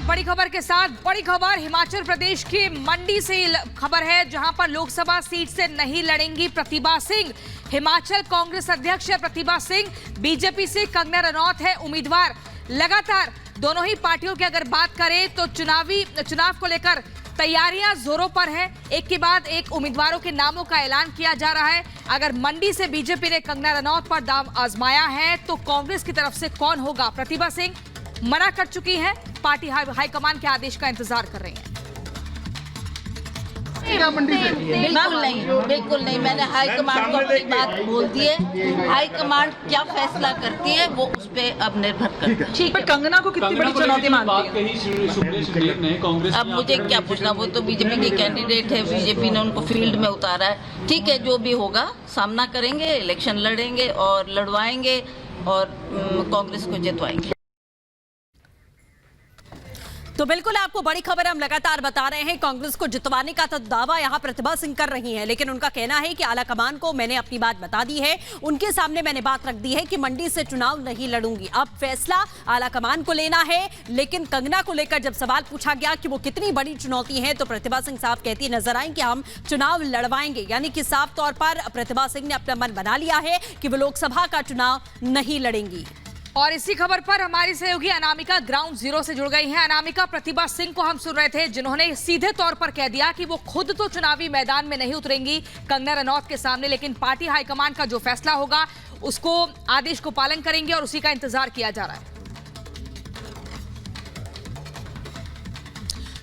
बड़ी खबर के साथ बड़ी खबर हिमाचल प्रदेश के मंडी से खबर है, जहां पर लोकसभा सीट से नहीं लड़ेंगी प्रतिभा सिंह। हिमाचल कांग्रेस अध्यक्ष है प्रतिभा सिंह, बीजेपी से कंगना रनौत है उम्मीदवार। लगातार दोनों ही पार्टियों की अगर बात करें तो चुनाव को लेकर तैयारियां जोरों पर है। एक के बाद एक उम्मीदवारों के नामों का ऐलान किया जा रहा है। अगर मंडी से बीजेपी ने कंगना रनौत पर दांव आजमाया है तो कांग्रेस की तरफ से कौन होगा? प्रतिभा सिंह मना कर चुकी हैं, पार्टी हाईकमान के आदेश का इंतजार कर रही हैं। बिल्कुल नहीं, मैंने हाईकमान को अपनी बात बोल दी है। हाईकमान क्या फैसला करती है वो उस पर अब निर्भर करता है। ठीक है, कंगना को कितनी बड़ी चुनौती मानती है? अब मुझे क्या पूछना, वो तो बीजेपी के कैंडिडेट है, बीजेपी ने उनको फील्ड में उतारा है। ठीक है, जो भी होगा सामना करेंगे, इलेक्शन लड़ेंगे और लड़वाएंगे और कांग्रेस को जितवाएंगे। तो बिल्कुल आपको बड़ी खबर हम लगातार बता रहे हैं। कांग्रेस को जितवाने का तो दावा यहां प्रतिभा सिंह कर रही हैं, लेकिन उनका कहना है कि आलाकमान को मैंने अपनी बात बता दी है, उनके सामने मैंने बात रख दी है कि मंडी से चुनाव नहीं लड़ूंगी। अब फैसला आलाकमान को लेना है। लेकिन कंगना को लेकर जब सवाल पूछा गया कि वो कितनी बड़ी चुनौती है, तो प्रतिभा सिंह साहब कहती नजर आई कि हम चुनाव लड़वाएंगे। यानी कि साफ तौर पर प्रतिभा सिंह ने अपना मन बना लिया है कि वो लोकसभा का चुनाव नहीं लड़ेंगी। और इसी खबर पर हमारी सहयोगी अनामिका ग्राउंड जीरो से जुड़ गई हैं। अनामिका, प्रतिभा सिंह को हम सुन रहे थे, जिन्होंने सीधे तौर पर कह दिया कि वो खुद तो चुनावी मैदान में नहीं उतरेंगी कंगना रनौत के सामने, लेकिन पार्टी हाईकमान का जो फैसला होगा उसको आदेश को पालन करेंगे और उसी का इंतजार किया जा रहा है।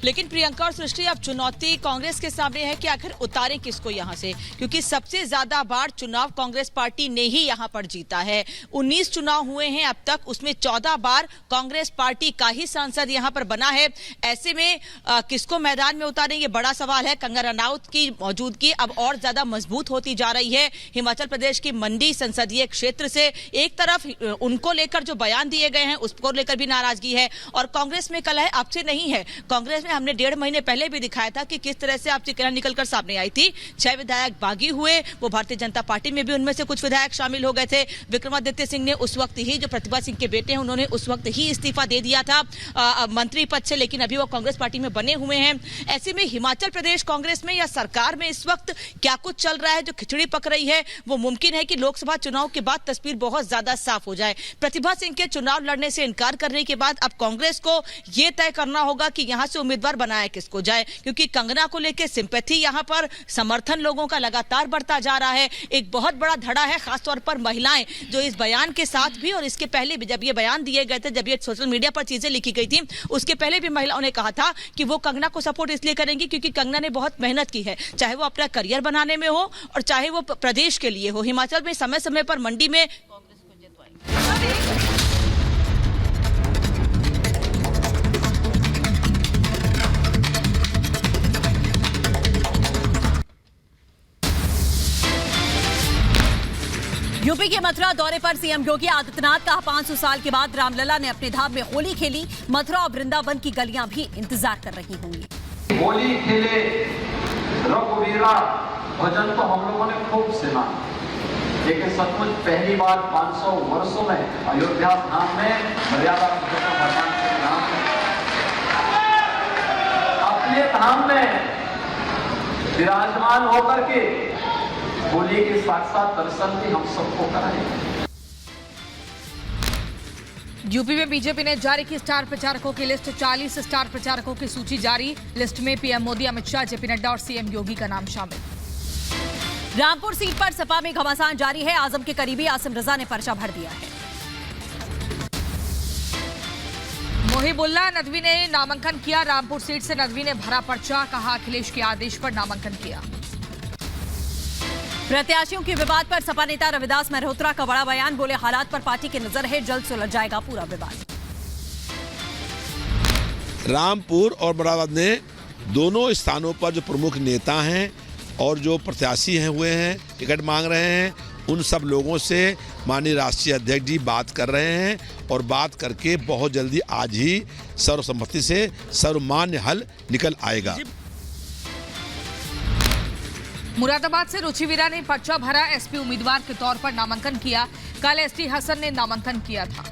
लेकिन प्रियंका और सृष्टि, अब चुनौती कांग्रेस के सामने है कि आखिर उतारें किसको यहां से, क्योंकि सबसे ज्यादा बार चुनाव कांग्रेस पार्टी ने ही यहां पर जीता है। 19 चुनाव हुए हैं अब तक, उसमें 14 बार कांग्रेस पार्टी का ही सांसद यहां पर बना है। ऐसे में किसको मैदान में उतारें, ये बड़ा सवाल है। कंगना रनौत की मौजूदगी अब और ज्यादा मजबूत होती जा रही है। हिमाचल प्रदेश की मंडी संसदीय क्षेत्र से एक तरफ उनको लेकर जो बयान दिए गए हैं उसको लेकर भी नाराजगी है, और कांग्रेस में कलह अब से नहीं है। कांग्रेस में हमने 1.5 महीने पहले भी दिखाया था कि किस तरह से आपसी कलह निकलकर सामने आई थी। 6 विधायक बागी हुए, वो भारतीय जनता पार्टी में भी उनमें से कुछ विधायक शामिल हो गए थे। विक्रमादित्य सिंह ने उस वक्त ही, जो प्रतिभा सिंह के बेटे हैं, उन्होंने उस वक्त ही इस्तीफा दे दिया था मंत्री पद से, लेकिन अभी वो कांग्रेस पार्टी में बने हुए हैं। ऐसे में हिमाचल प्रदेश कांग्रेस में या सरकार में इस वक्त क्या कुछ चल रहा है, जो खिचड़ी पक रही है, वो मुमकिन है कि लोकसभा चुनाव के बाद तस्वीर बहुत ज्यादा साफ हो जाए। प्रतिभा सिंह के चुनाव लड़ने से इनकार करने के बाद अब कांग्रेस को यह तय करना होगा कि यहां से उम्मीदवार बनाया किसको जाए, क्योंकि कंगना को लेकर सिंपैथी, यहां पर समर्थन लोगों का लगातार बढ़ता जा रहा है। एक बहुत बड़ा धड़ा है, खासतौर पर महिलाएं, जो इस बयान के साथ भी और इसके पहले भी, जब ये बयान दिए गए थे, जब ये सोशल मीडिया पर चीजें लिखी गई थी, उसके पहले भी महिलाओं ने कहा था कि वो कंगना को सपोर्ट इसलिए करेंगी क्योंकि कंगना ने बहुत मेहनत की है, चाहे वो अपना करियर बनाने में हो और चाहे वो प्रदेश के लिए हो। हिमाचल में समय समय पर मंडी में कांग्रेस को जितवाएंगे। यूपी के मथुरा दौरे पर सीएम योगी आदित्यनाथ का 500 साल के बाद रामलला ने अपने धाम में होली खेली। मथुरा और वृंदावन की गलियां भी इंतजार कर रही होंगी। होली खेले रघुवीरा भजन तो हम लोगों ने खूब सुना, लेकिन सचमुच पहली बार 500 वर्षों में अयोध्या धाम में मर्यादा पुरुषोत्तम भगवान श्री राम अपने धाम में विराजमान होकर के होली के साक्षात दर्शन भी हम सबको कराएंगे। यूपी में बीजेपी ने जारी की स्टार प्रचारकों की लिस्ट। 40 स्टार प्रचारकों की सूची जारी। लिस्ट में पीएम मोदी, अमित शाह, जेपी नड्डा और सीएम योगी का नाम शामिल। रामपुर सीट पर सपा में घमासान जारी है। आजम के करीबी आसिम रजा ने पर्चा भर दिया है। मोहिबुल्लाह नदवी ने नामांकन किया। रामपुर सीट से नदवी ने भरा पर्चा, कहा अखिलेश के आदेश पर नामांकन किया। प्रत्याशियों के विवाद पर सपा नेता रविदास मल्होत्रा का बड़ा बयान, बोले हालात पर पार्टी की नजर है, जल्द सुलझ जाएगा पूरा विवाद। रामपुर और मुरादाबाद ने दोनों स्थानों पर जो प्रमुख नेता हैं और जो प्रत्याशी हैं हुए हैं, टिकट मांग रहे हैं, उन सब लोगों से माननीय राष्ट्रीय अध्यक्ष जी बात कर रहे हैं और बात करके बहुत जल्दी आज ही सर्वसम्मति से सर्वमान्य हल निकल आएगा। मुरादाबाद से रुचिवीरा ने पर्चा भरा। एसपी उम्मीदवार के तौर पर नामांकन किया। कल एसटी हसन ने नामांकन किया था।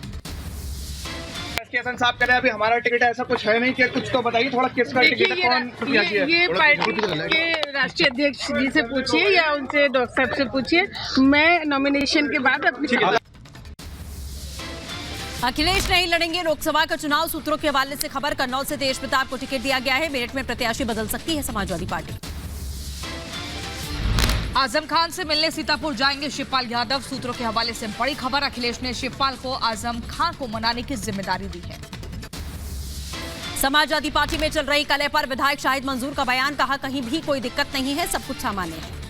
केसर साहब कह रहे हैं अभी हमारा टिकट है, ऐसा कुछ है नहीं कि कुछ तो बताइए थोड़ा, किसका टिकट है, कौन प्रत्याशी है? ये पार्टी के राष्ट्रीय अध्यक्ष जी से पूछिए या उनसे डॉक्टर साहब से पूछिए, मैं नॉमिनेशन के बाद अपनी अखिलेश नहीं लड़ेंगे लोकसभा का चुनाव। सूत्रों के हवाले से खबर, कन्नौज से तेज प्रताप को टिकट दिया गया है। मेरठ में प्रत्याशी बदल सकती है समाजवादी पार्टी। आजम खान से मिलने सीतापुर जाएंगे शिवपाल यादव। सूत्रों के हवाले से बड़ी खबर, अखिलेश ने शिवपाल को आजम खान को मनाने की जिम्मेदारी दी है। समाजवादी पार्टी में चल रही कलह पर विधायक शाहिद मंजूर का बयान, कहा कहीं भी कोई दिक्कत नहीं है, सब कुछ सामान्य है।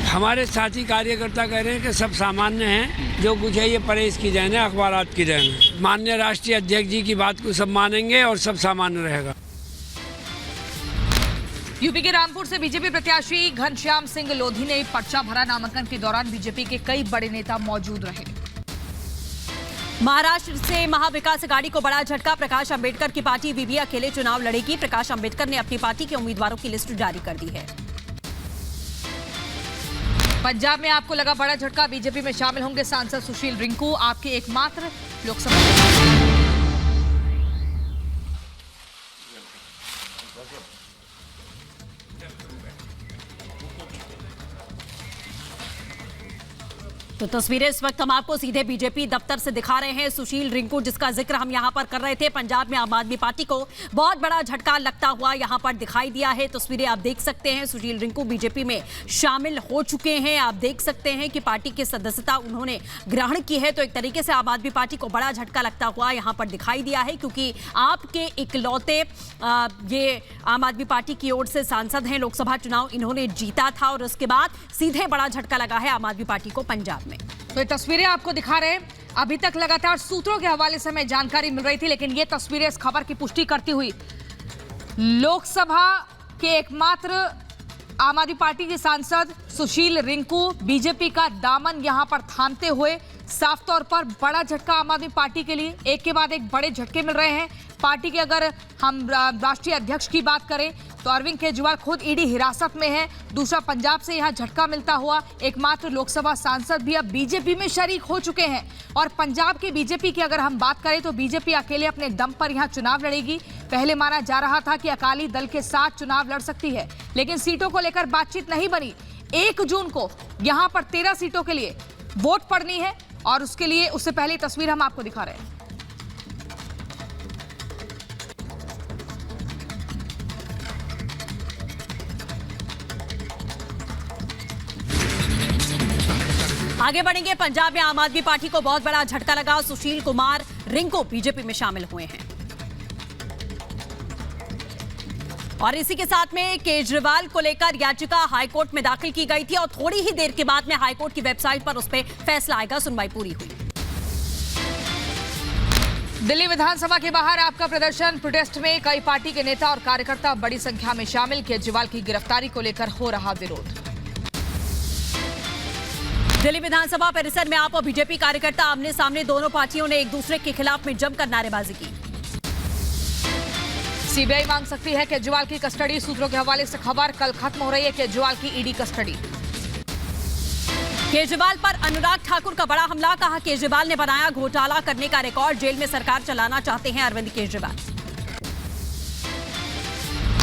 हमारे साथी कार्यकर्ता कह रहे हैं कि सब सामान्य है, जो कुछ है ये परहेज की जाए, अखबारात की जाए। माननीय राष्ट्रीय अध्यक्ष जी की बात को सब मानेंगे और सब सामान्य रहेगा। यूपी के रामपुर से बीजेपी प्रत्याशी घनश्याम सिंह लोधी ने पर्चा भरा। नामांकन के दौरान बीजेपी के कई बड़े नेता मौजूद रहे। महाराष्ट्र से महाविकास अघाड़ी को बड़ा झटका, प्रकाश अंबेडकर की पार्टी वीवी अकेले चुनाव लड़ेगी। प्रकाश अंबेडकर ने अपनी पार्टी के उम्मीदवारों की लिस्ट जारी कर दी है। पंजाब में आपको लगा बड़ा झटका, बीजेपी में शामिल होंगे सांसद सुशील रिंकू, आपके एकमात्र लोकसभा। तो तस्वीरें इस वक्त हम आपको सीधे बीजेपी दफ्तर से दिखा रहे हैं। सुशील रिंकू, जिसका जिक्र हम यहां पर कर रहे थे, पंजाब में आम आदमी पार्टी को बहुत बड़ा झटका लगता हुआ यहां पर दिखाई दिया है। तस्वीरें आप देख सकते हैं, सुशील रिंकू बीजेपी में शामिल हो चुके हैं। आप देख सकते हैं कि पार्टी की सदस्यता उन्होंने ग्रहण की है। तो एक तरीके से आम आदमी पार्टी को बड़ा झटका लगता हुआ यहां पर दिखाई दिया है, क्योंकि आपके इकलौते ये आम आदमी पार्टी की ओर से सांसद हैं। लोकसभा चुनाव इन्होंने जीता था और उसके बाद सीधे बड़ा झटका लगा है आम आदमी पार्टी को पंजाब में। तो ये तस्वीरें आपको दिखा रहे हैं। अभी तक लगातार सूत्रों के हवाले से हमें जानकारी मिल रही थी, लेकिन ये तस्वीरें इस खबर की पुष्टि करती हुई लोकसभा के एकमात्र आम आदमी पार्टी के सांसद सुशील रिंकू बीजेपी का दामन यहां पर थामते हुए, साफ तौर पर बड़ा झटका आम आदमी पार्टी के लिए। एक के बाद एक बड़े झटके मिल रहे हैं पार्टी के। अगर हम राष्ट्रीय अध्यक्ष की बात करें तो अरविंद केजरीवाल खुद ईडी हिरासत में है। दूसरा, पंजाब से यहां झटका मिलता हुआ एकमात्र लोकसभा सांसद भी अब बीजेपी में शरीक हो चुके हैं। और पंजाब के बीजेपी की अगर हम बात करें तो बीजेपी अकेले अपने दम पर यहां चुनाव लड़ेगी। पहले माना जा रहा था कि अकाली दल के साथ चुनाव लड़ सकती है, लेकिन सीटों को लेकर बातचीत नहीं बनी। 1 जून को यहां पर 13 सीटों के लिए वोट पड़नी है और उसके लिए उससे पहले तस्वीर हम आपको दिखा रहे हैं। आगे बढ़ेंगे। पंजाब में आम आदमी पार्टी को बहुत बड़ा झटका लगा। सुशील कुमार रिंकू बीजेपी में शामिल हुए हैं और इसी के साथ में केजरीवाल को लेकर याचिका हाईकोर्ट में दाखिल की गई थी और थोड़ी ही देर के बाद में हाईकोर्ट की वेबसाइट पर उस पर फैसला आएगा। सुनवाई पूरी हुई। दिल्ली विधानसभा के बाहर आपका प्रदर्शन, प्रोटेस्ट में कई पार्टी के नेता और कार्यकर्ता बड़ी संख्या में शामिल। केजरीवाल की गिरफ्तारी को लेकर हो रहा विरोध। दिल्ली विधानसभा परिसर में आप और बीजेपी कार्यकर्ता आमने सामने, दोनों पार्टियों ने एक दूसरे के खिलाफ में जमकर नारेबाजी की। सीबीआई मांग सकती है केजरीवाल की कस्टडी। सूत्रों के हवाले से खबर, कल खत्म हो रही है केजरीवाल की ईडी कस्टडी। केजरीवाल पर अनुराग ठाकुर का बड़ा हमला, कहा केजरीवाल ने बनाया घोटाला करने का रिकॉर्ड, जेल में सरकार चलाना चाहते हैं अरविंद केजरीवाल।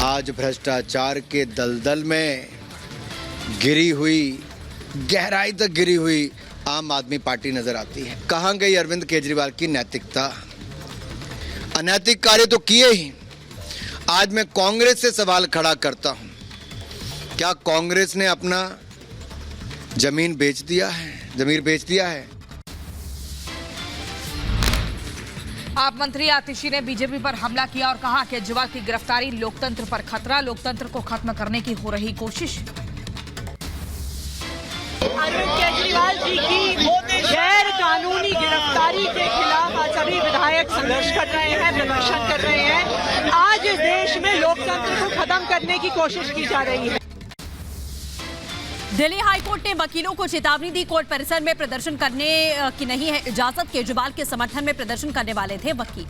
आज भ्रष्टाचार के दलदल में गिरी हुई, गहराई तक गिरी हुई आम आदमी पार्टी नजर आती है। कहां गई अरविंद केजरीवाल की नैतिकता? अनैतिक कार्य तो किए ही। आज मैं कांग्रेस से सवाल खड़ा करता हूं, क्या कांग्रेस ने अपना जमीन बेच दिया है? आप मंत्री आतिशी ने बीजेपी पर हमला किया और कहा केजरीवाल की गिरफ्तारी लोकतंत्र पर खतरा, लोकतंत्र को खत्म करने की हो रही कोशिश। अरविंद केजरीवाल जी की गैर कानूनी गिरफ्तारी के खिलाफ आज सभी विधायक संघर्ष कर रहे हैं, प्रदर्शन कर रहे हैं। आज इस देश में लोकतंत्र को खत्म करने की कोशिश की जा रही है। दिल्ली हाईकोर्ट ने वकीलों को चेतावनी दी, कोर्ट परिसर में प्रदर्शन करने की नहीं है इजाजत। केजरीवाल के समर्थन में प्रदर्शन करने वाले थे वकील।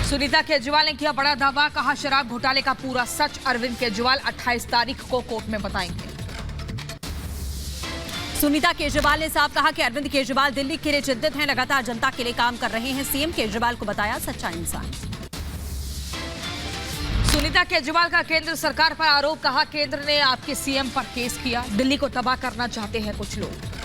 सुनीता केजरीवाल ने किया बड़ा दावा, कहा शराब घोटाले का पूरा सच अरविंद केजरीवाल 28 तारीख को कोर्ट में बताएंगे। सुनीता केजरीवाल ने साफ कहा कि अरविंद केजरीवाल दिल्ली के लिए चिंतित हैं, लगातार जनता के लिए काम कर रहे हैं। सीएम केजरीवाल को बताया सच्चा इंसान। सुनीता केजरीवाल का केंद्र सरकार पर आरोप, कहा केंद्र ने आपके सीएम पर केस किया, दिल्ली को तबाह करना चाहते हैं कुछ लोग।